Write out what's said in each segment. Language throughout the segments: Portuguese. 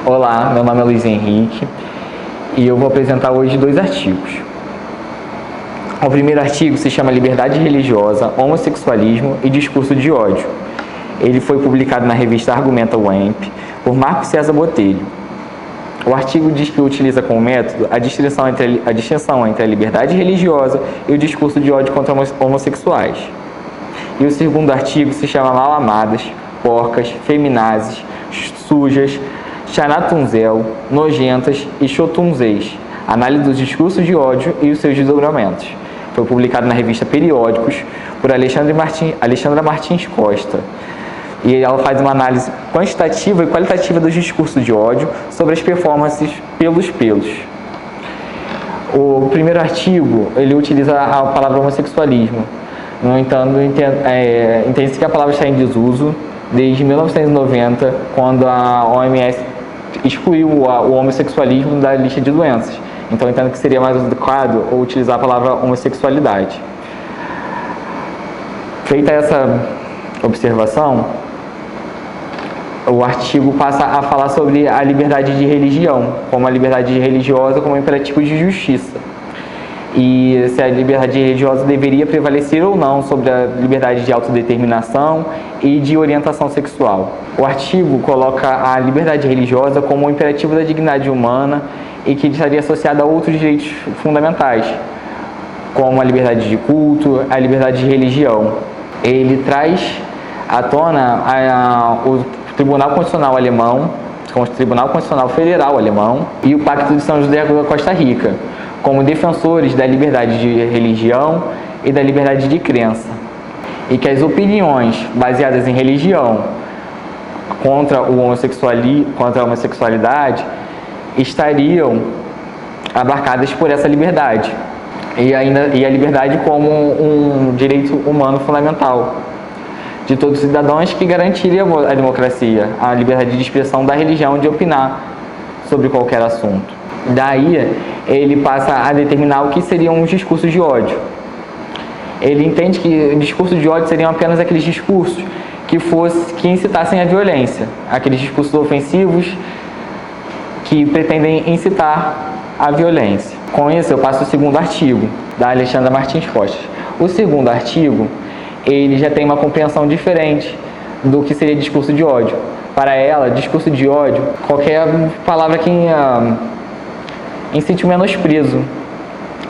Olá, meu nome é Luiz Henrique e eu vou apresentar hoje 2 artigos. O primeiro artigo se chama Liberdade Religiosa, Homossexualismo e Discurso de Ódio. Ele foi publicado na revista Argumenta UEMP por Marco César Botelho. O artigo diz que utiliza como método a distinção entre a liberdade religiosa e o discurso de ódio contra homossexuais. E o segundo artigo se chama Mal Amadas, Porcas, Feminazes, Sujas, Xanatunzel, Nojentas e Xotunzeis, análise dos discursos de ódio e os seus desdobramentos. Foi publicado na revista Periódicos por Alexandra Martins Costa. E ela faz uma análise quantitativa e qualitativa dos discursos de ódio sobre as performances pelos. O primeiro artigo, ele utiliza a palavra homossexualismo. No entanto, entende-se que a palavra está em desuso desde 1990, quando a OMS excluiu o homossexualismo da lista de doenças. Então, entendo que seria mais adequado utilizar a palavra homossexualidade. Feita essa observação, o artigo passa a falar sobre a liberdade de religião, como a liberdade religiosa como um imperativo de justiça. E se a liberdade religiosa deveria prevalecer ou não sobre a liberdade de autodeterminação e de orientação sexual. O artigo coloca a liberdade religiosa como um imperativo da dignidade humana e que estaria associada a outros direitos fundamentais, como a liberdade de culto, a liberdade de religião. Ele traz à tona o Tribunal Constitucional Alemão, o Tribunal Constitucional Federal Alemão e o Pacto de São José da Costa Rica, como defensores da liberdade de religião e da liberdade de crença, e que as opiniões baseadas em religião contra a homossexualidade estariam abarcadas por essa liberdade, e a liberdade como um direito humano fundamental de todos os cidadãos, que garantiria a democracia, a liberdade de expressão da religião, de opinar sobre qualquer assunto. Daí, ele passa a determinar o que seriam os discursos de ódio. Ele entende que discursos de ódio seriam apenas aqueles discursos que incitassem a violência, aqueles discursos ofensivos que pretendem incitar a violência. Com isso, eu passo o segundo artigo, da Alexandra Martins Costa. O segundo artigo, ele já tem uma compreensão diferente do que seria discurso de ódio. Para ela, discurso de ódio, qualquer palavra que incite o menosprezo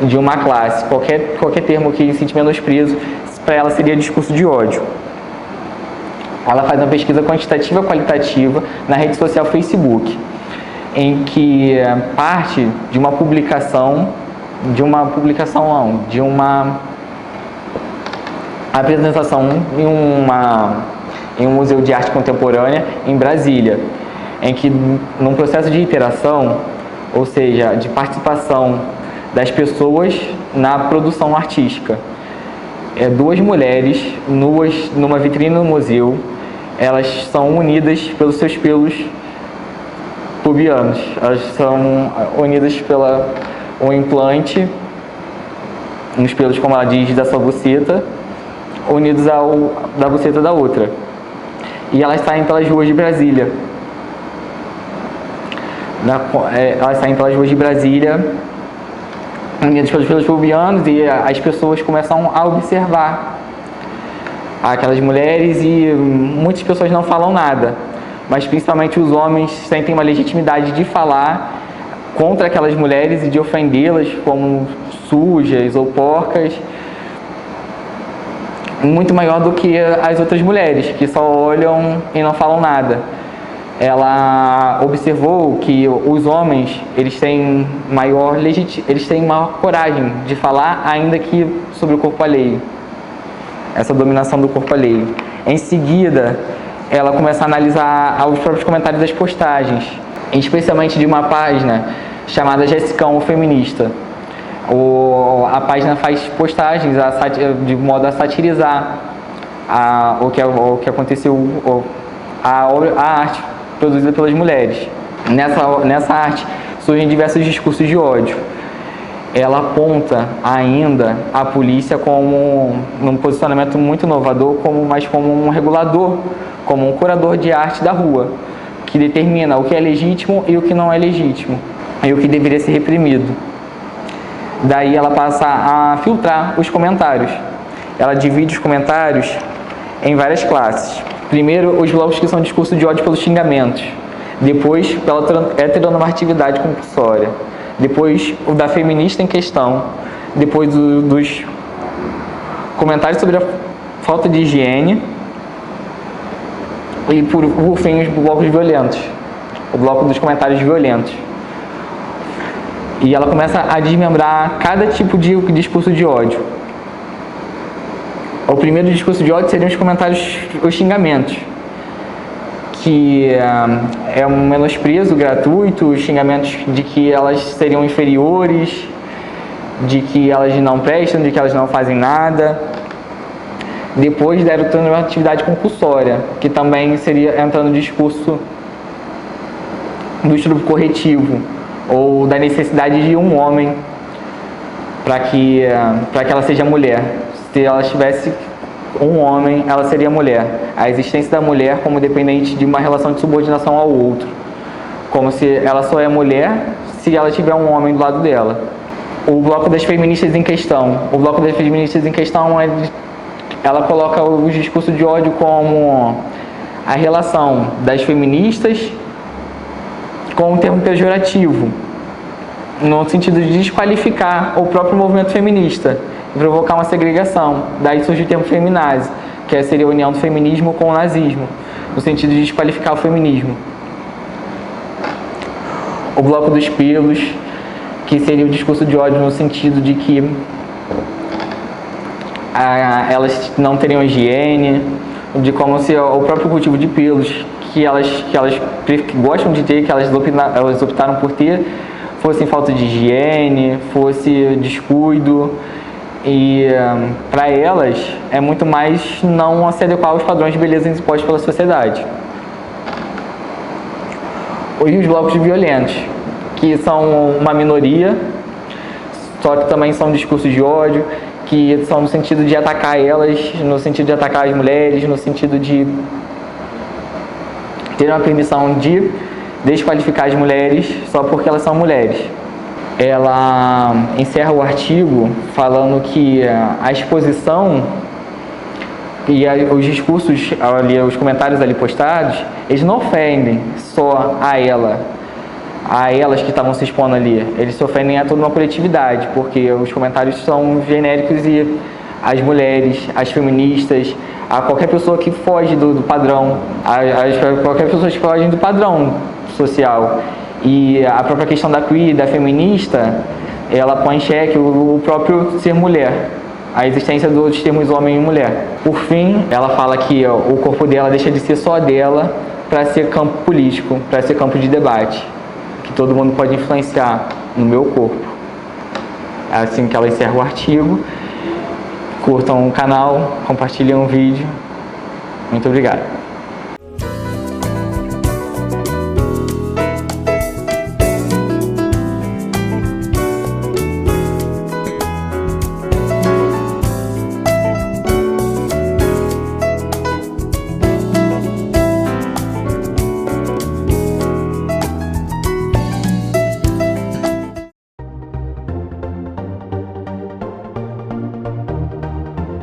de uma classe, qualquer termo que incite menosprezo, para ela seria discurso de ódio. Ela faz uma pesquisa quantitativa e qualitativa na rede social Facebook, em que parte de uma apresentação em um museu de arte contemporânea em Brasília, em que, num processo de interação, ou seja, de participação das pessoas na produção artística, 2 mulheres nuas numa vitrine no museu, elas são unidas pelos seus pelos pubianos, elas são unidas um implante nos pelos, como ela diz, da sua buceta, unidos da buceta da outra. E elas saem pelas ruas de Brasília. Elas saem pelas ruas de Brasília, unidas pelos pelos pubianos, e as pessoas começam a observar aquelas mulheres, e muitas pessoas não falam nada, mas principalmente os homens sentem uma legitimidade de falar contra aquelas mulheres e de ofendê-las como sujas ou porcas, muito maior do que as outras mulheres, que só olham e não falam nada. Ela observou que os homens, eles têm maior coragem de falar, ainda que sobre o corpo alheio, essa dominação do corpo alheio. Em seguida, ela começa a analisar os próprios comentários das postagens, especialmente de uma página chamada Jessicão, o Feminista. A página faz postagens de modo a satirizar o que aconteceu, a arte produzida pelas mulheres. Nessa arte surgem diversos discursos de ódio. Ela aponta ainda a polícia como num posicionamento muito inovador, mas como um regulador, como um curador de arte da rua, que determina o que é legítimo e o que não é legítimo, e o que deveria ser reprimido. Daí ela passa a filtrar os comentários. Ela divide os comentários em várias classes. Primeiro, os blocos que são discurso de ódio pelos xingamentos. Depois, pela heteronormatividade compulsória. Depois, o da feminista em questão. Depois, dos comentários sobre a falta de higiene. E, por fim, os blocos violentos. O bloco dos comentários violentos. E ela começa a desmembrar cada tipo de discurso de ódio. O primeiro discurso de ódio seriam os comentários, os xingamentos, que é um menosprezo gratuito, os xingamentos de que elas seriam inferiores, de que elas não prestam, de que elas não fazem nada. Depois da heteronormatividade compulsória, que também seria entrando no discurso do estupro corretivo, ou da necessidade de um homem para que ela seja mulher. Se ela tivesse um homem, ela seria mulher. A existência da mulher como dependente de uma relação de subordinação ao outro. Como se ela só é mulher se ela tiver um homem do lado dela. O bloco das feministas em questão. O bloco das feministas em questão, ela coloca os discursos de ódio como a relação das feministas com um termo pejorativo, no sentido de desqualificar o próprio movimento feminista e provocar uma segregação. Daí surge o termo feminazi, que seria a união do feminismo com o nazismo, no sentido de desqualificar o feminismo. O bloco dos pelos, que seria o discurso de ódio no sentido de que elas não teriam higiene, de como se o próprio cultivo de pelos que elas gostam de ter, que elas optaram por ter, fosse falta de higiene, fosse descuido, e para elas é muito mais não se adequar aos padrões de beleza impostos pela sociedade. E os blocos violentos, que são uma minoria, só que também são discursos de ódio, que são no sentido de atacar elas, no sentido de atacar as mulheres, no sentido de ter uma permissão de desqualificar as mulheres só porque elas são mulheres. Ela encerra o artigo falando que a exposição e os discursos ali, os comentários ali postados, eles não ofendem só a elas que estavam se expondo ali, eles se ofendem a toda uma coletividade, porque os comentários são genéricos e as mulheres, as feministas, a qualquer pessoa que foge do padrão, qualquer pessoa que foge do padrão social. E a própria questão da queer, da feminista, ela põe em xeque o próprio ser mulher, a existência dos termos homem e mulher. Por fim, ela fala que o corpo dela deixa de ser só dela para ser campo político, para ser campo de debate, que todo mundo pode influenciar no meu corpo. É assim que ela encerra o artigo. Curtam o canal, compartilhem o vídeo. Muito obrigado.